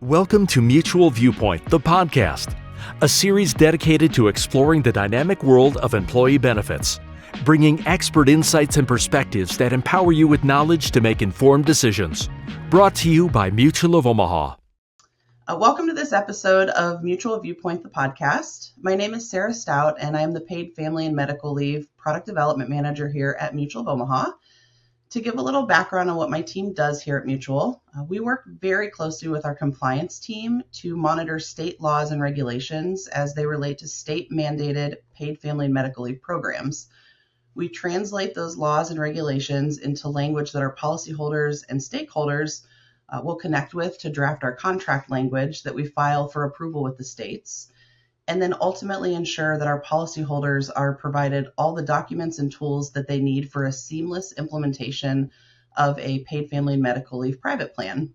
Welcome to Mutual Viewpoint, the podcast, a series dedicated to exploring the dynamic world of employee benefits, bringing expert insights and perspectives that empower you with knowledge to make informed decisions. Brought to you by Mutual of Omaha. Welcome to this episode of Mutual Viewpoint, the podcast. My name is Sarah Stout, and I am the Paid Family and Medical Leave Product Development Manager here at Mutual of Omaha. To give a little background on what my team does here at Mutual, we work very closely with our compliance team to monitor state laws and regulations as they relate to state-mandated paid family and medical leave programs. We translate those laws and regulations into language that our policyholders and stakeholders will connect with to draft our contract language that we file for approval with the states, and then ultimately ensure that our policyholders are provided all the documents and tools that they need for a seamless implementation of a paid family and medical leave private plan.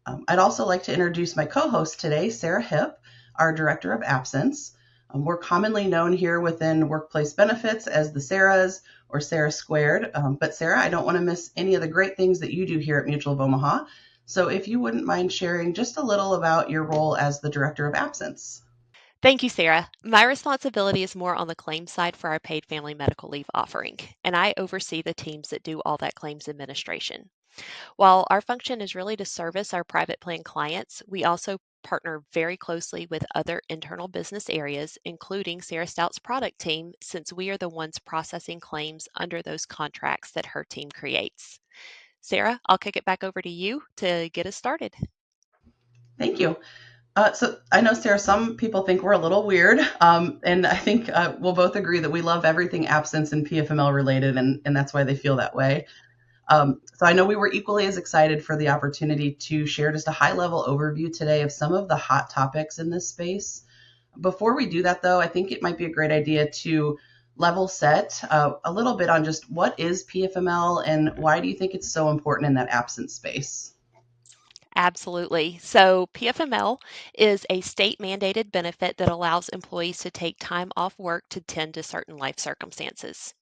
I'd also like to introduce my co-host today, Sarah Hipp, our Director of Absence. We're commonly known here within workplace benefits as the Sarahs or Sarah Squared. But Sarah, I don't want to miss any of the great things that you do here at Mutual of Omaha. So if you wouldn't mind sharing just a little about your role as the Director of Absence. Thank you, Sarah. My responsibility is more on the claims side for our paid family medical leave offering, and I oversee the teams that do all that claims administration. While our function is really to service our private plan clients, we also partner very closely with other internal business areas, including Sarah Stout's product team, since we are the ones processing claims under those contracts that her team creates. Sarah, I'll kick it back over to you to get us started. Thank you. So I know, Sarah, some people think we're a little weird, and I think we'll both agree that we love everything absence and PFML related, and that's why they feel that way. So I know we were equally as excited for the opportunity to share just a high-level overview today of some of the hot topics in this space. Before we do that, though, I think it might be a great idea to level set a little bit on just what is PFML and why do you think it's so important in that absence space? Absolutely. So PFML is a state-mandated benefit that allows employees to take time off work to tend to certain life circumstances.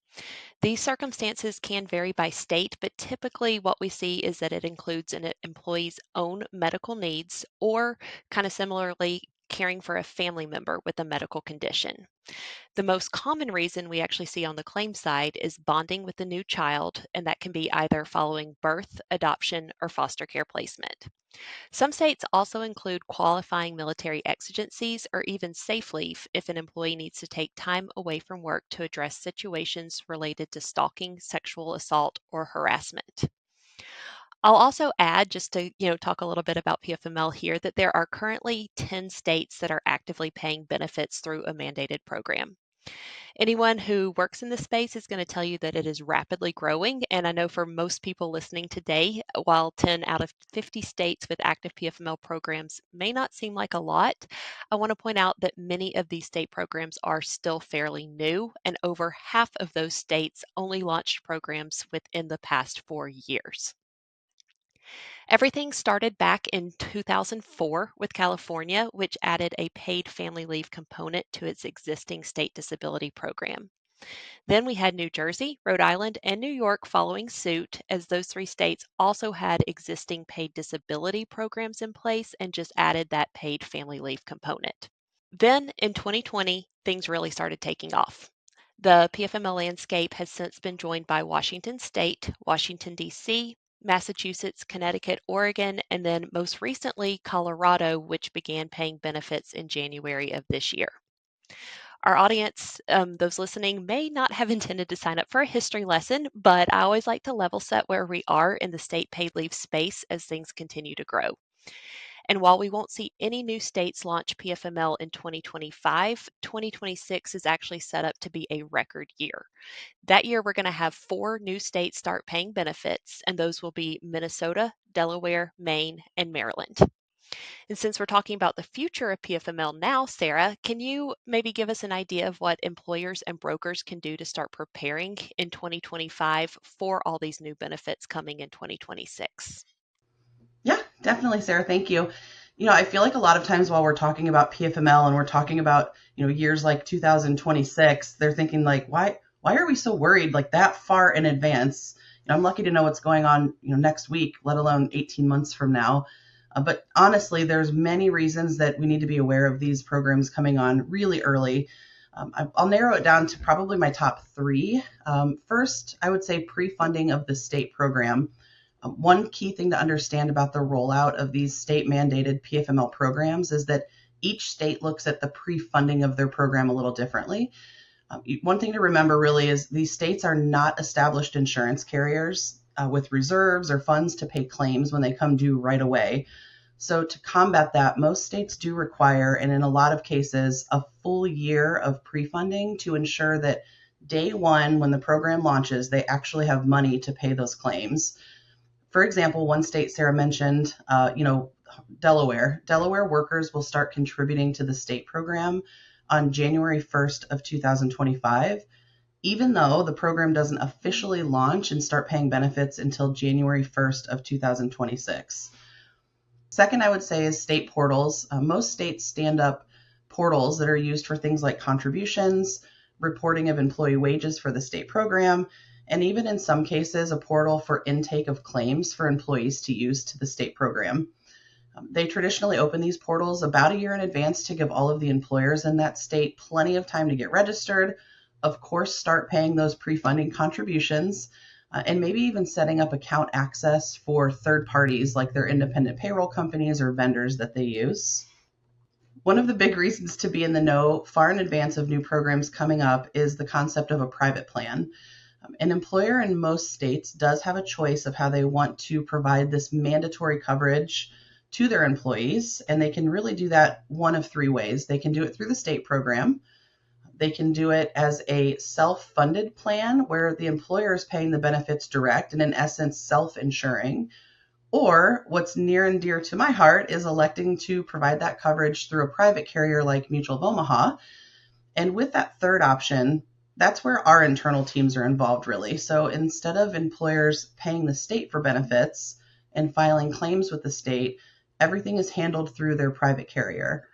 These circumstances can vary by state, but typically what we see is that it includes an employee's own medical needs or kind of similarly caring for a family member with a medical condition. The most common reason we actually see on the claim side is bonding with a new child, and that can be either following birth, adoption, or foster care placement. Some states also include qualifying military exigencies or even safe leave if an employee needs to take time away from work to address situations related to stalking, sexual assault, or harassment. I'll also add, just to talk a little bit about PFML here, that there are currently 10 states that are actively paying benefits through a mandated program. Anyone who works in this space is going to tell you that it is rapidly growing. And I know for most people listening today, while 10 out of 50 states with active PFML programs may not seem like a lot, I want to point out that many of these state programs are still fairly new, and over half of those states only launched programs within the past 4 years. Everything started back in 2004 with California, which added a paid family leave component to its existing state disability program. Then we had New Jersey, Rhode Island, and New York following suit, as those 3 states also had existing paid disability programs in place and just added that paid family leave component. Then in 2020, things really started taking off. The PFML landscape has since been joined by Washington State, Washington, D.C., Massachusetts, Connecticut, Oregon, and then most recently Colorado, which began paying benefits in January of this year. Our audience, those listening, may not have intended to sign up for a history lesson, but I always like to level set where we are in the state paid leave space as things continue to grow. And while we won't see any new states launch PFML in 2025, 2026 is actually set up to be a record year. That year, we're going to have 4 new states start paying benefits, and those will be Minnesota, Delaware, Maine, and Maryland. And since we're talking about the future of PFML now, Sarah, can you maybe give us an idea of what employers and brokers can do to start preparing in 2025 for all these new benefits coming in 2026? Yeah, definitely, Sarah. Thank you. I feel like a lot of times while we're talking about PFML and we're talking about, years like 2026, they're thinking like, why are we so worried like that far in advance? I'm lucky to know what's going on, next week, let alone 18 months from now. But honestly, there's many reasons that we need to be aware of these programs coming on really early. I'll narrow it down to probably my top three. First, I would say pre-funding of the state program. One key thing to understand about the rollout of these state-mandated PFML programs is that each state looks at the pre-funding of their program a little differently. One thing to remember really is these states are not established insurance carriers with reserves or funds to pay claims when they come due right away. So to combat that, most states do require, and in a lot of cases, a full year of pre-funding to ensure that day one, when the program launches, they actually have money to pay those claims. For example, one state Sarah mentioned, Delaware. Delaware workers will start contributing to the state program on January 1st of 2025, even though the program doesn't officially launch and start paying benefits until January 1st of 2026. Second, I would say is state portals. Most states stand up portals that are used for things like contributions, reporting of employee wages for the state program, and even in some cases, a portal for intake of claims for employees to use to the state program. They traditionally open these portals about a year in advance to give all of the employers in that state plenty of time to get registered, of course, start paying those pre-funding contributions, and maybe even setting up account access for third parties like their independent payroll companies or vendors that they use. One of the big reasons to be in the know far in advance of new programs coming up is the concept of a private plan. An employer in most states does have a choice of how they want to provide this mandatory coverage to their employees, and they can really do that one of three ways. They can do it through the state program. They can do it as a self-funded plan where the employer is paying the benefits direct and in essence self-insuring. Or what's near and dear to my heart is electing to provide that coverage through a private carrier like Mutual of Omaha. And with that third option, that's where our internal teams are involved really. So instead of employers paying the state for benefits and filing claims with the state, everything is handled through their private carrier.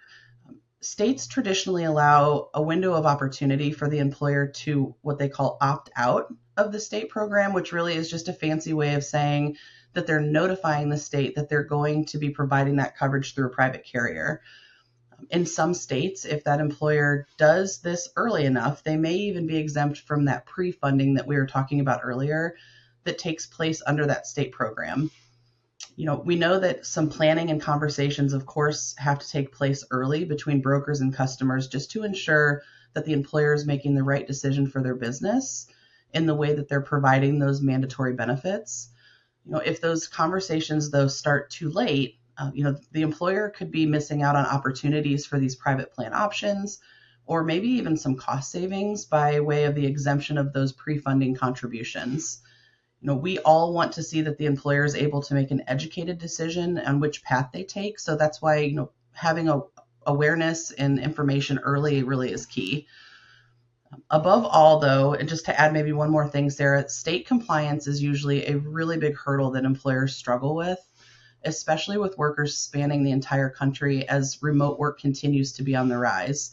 States traditionally allow a window of opportunity for the employer to what they call opt out of the state program, which really is just a fancy way of saying that they're notifying the state that they're going to be providing that coverage through a private carrier. In some states, if that employer does this early enough, they may even be exempt from that pre-funding that we were talking about earlier that takes place under that state program. We know that some planning and conversations, of course, have to take place early between brokers and customers just to ensure that the employer is making the right decision for their business in the way that they're providing those mandatory benefits. If those conversations, though, start too late, the employer could be missing out on opportunities for these private plan options, or maybe even some cost savings by way of the exemption of those pre-funding contributions. We all want to see that the employer is able to make an educated decision on which path they take. So that's why, having awareness and information early really is key. Above all, though, and just to add maybe one more thing, Sarah, state compliance is usually a really big hurdle that employers struggle with, especially with workers spanning the entire country as remote work continues to be on the rise.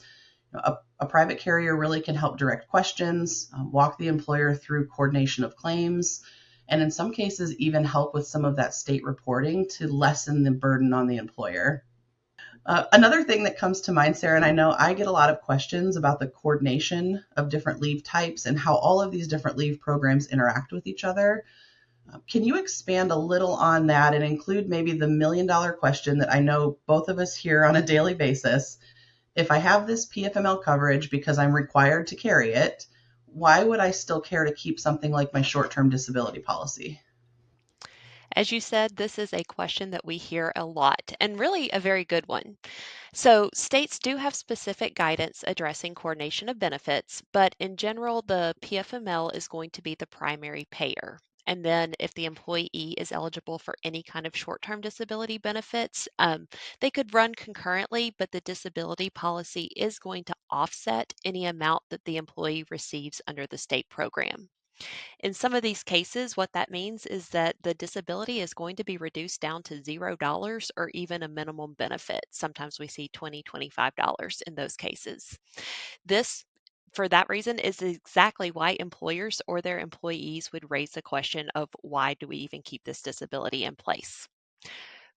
A private carrier really can help direct questions, walk the employer through coordination of claims, and in some cases even help with some of that state reporting to lessen the burden on the employer. Another thing that comes to mind, Sarah, and I know I get a lot of questions about the coordination of different leave types and how all of these different leave programs interact with each other. Can you expand a little on that and include maybe the million-dollar question that I know both of us hear on a daily basis? If I have this PFML coverage because I'm required to carry it, why would I still care to keep something like my short-term disability policy? As you said, this is a question that we hear a lot and really a very good one. So, states do have specific guidance addressing coordination of benefits, but in general, the PFML is going to be the primary payer. And then, if the employee is eligible for any kind of short term disability benefits, they could run concurrently, but the disability policy is going to offset any amount that the employee receives under the state program. In some of these cases, what that means is that the disability is going to be reduced down to $0 or even a minimum benefit. Sometimes we see $20, $25 in those cases. This, for that reason, is exactly why employers or their employees would raise the question of why do we even keep this disability in place?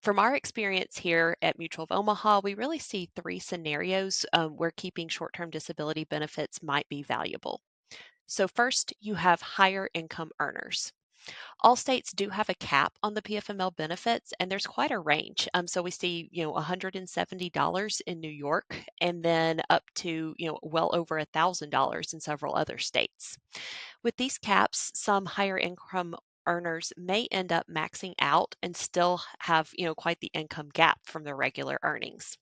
From our experience here at Mutual of Omaha, we really see three scenarios where keeping short-term disability benefits might be valuable. So first, you have higher income earners. All states do have a cap on the PFML benefits, and there's quite a range. So we see, $170 in New York, and then up to, well over $1,000 in several other states. With these caps, some higher income earners may end up maxing out and still have, quite the income gap from their regular earnings.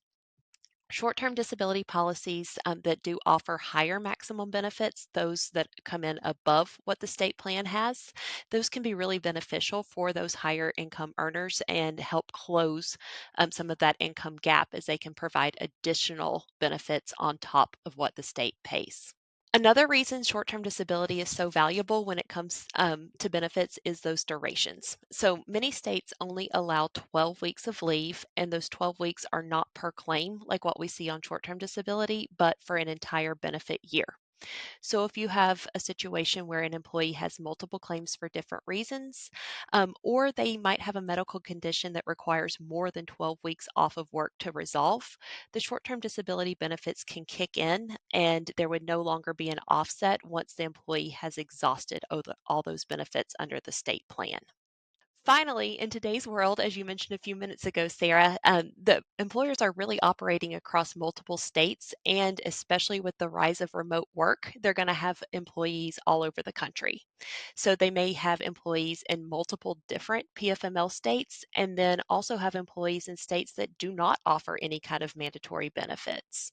Short-term disability policies that do offer higher maximum benefits, those that come in above what the state plan has, those can be really beneficial for those higher income earners and help close some of that income gap as they can provide additional benefits on top of what the state pays. Another reason short-term disability is so valuable when it comes to benefits is those durations. So many states only allow 12 weeks of leave, and those 12 weeks are not per claim like what we see on short-term disability, but for an entire benefit year. So if you have a situation where an employee has multiple claims for different reasons, or they might have a medical condition that requires more than 12 weeks off of work to resolve, the short-term disability benefits can kick in and there would no longer be an offset once the employee has exhausted all those benefits under the state plan. Finally, in today's world, as you mentioned a few minutes ago, Sarah, the employers are really operating across multiple states, and especially with the rise of remote work, they're going to have employees all over the country. So they may have employees in multiple different PFML states, and then also have employees in states that do not offer any kind of mandatory benefits.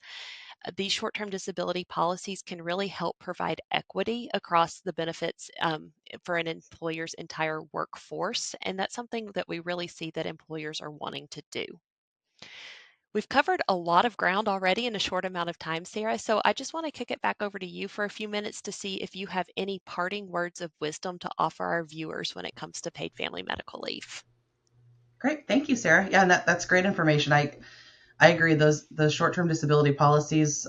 These short-term disability policies can really help provide equity across the benefits for an employer's entire workforce, and that's something that we really see that employers are wanting to do. We've covered a lot of ground already in a short amount of time, Sarah, so I just want to kick it back over to you for a few minutes to see if you have any parting words of wisdom to offer our viewers when it comes to paid family medical leave. Great. Thank you, Sarah. Yeah, and that's great information. I agree. Those short-term disability policies,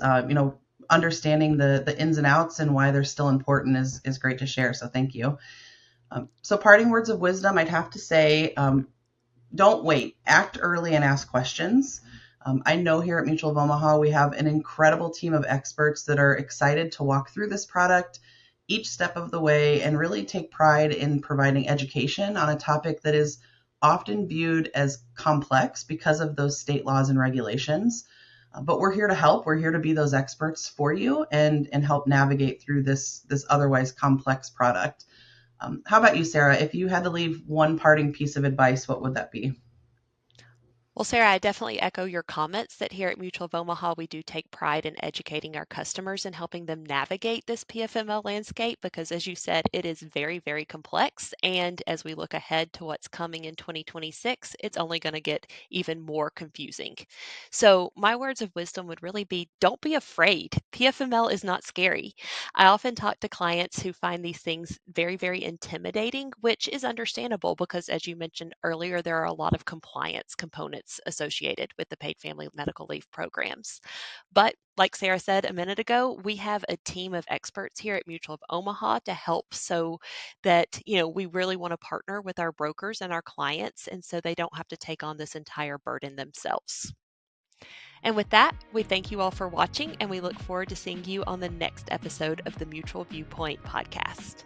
understanding the ins and outs and why they're still important is great to share. So thank you. So parting words of wisdom, I'd have to say, don't wait. Act early and ask questions. I know here at Mutual of Omaha, we have an incredible team of experts that are excited to walk through this product each step of the way and really take pride in providing education on a topic that is often viewed as complex because of those state laws and regulations. But we're here to help. We're here to be those experts for you and help navigate through this otherwise complex product. How about you, Sarah? If you had to leave one parting piece of advice, what would that be? Well, Sarah, I definitely echo your comments that here at Mutual of Omaha, we do take pride in educating our customers and helping them navigate this PFML landscape because, as you said, it is very, very complex. And as we look ahead to what's coming in 2026, it's only going to get even more confusing. So, my words of wisdom would really be don't be afraid. PFML is not scary. I often talk to clients who find these things very, very intimidating, which is understandable because, as you mentioned earlier, there are a lot of compliance components associated with the paid family medical leave programs. But like Sarah said a minute ago, we have a team of experts here at Mutual of Omaha to help so that, we really want to partner with our brokers and our clients, and so they don't have to take on this entire burden themselves. And with that, we thank you all for watching, and we look forward to seeing you on the next episode of the Mutual Viewpoint podcast.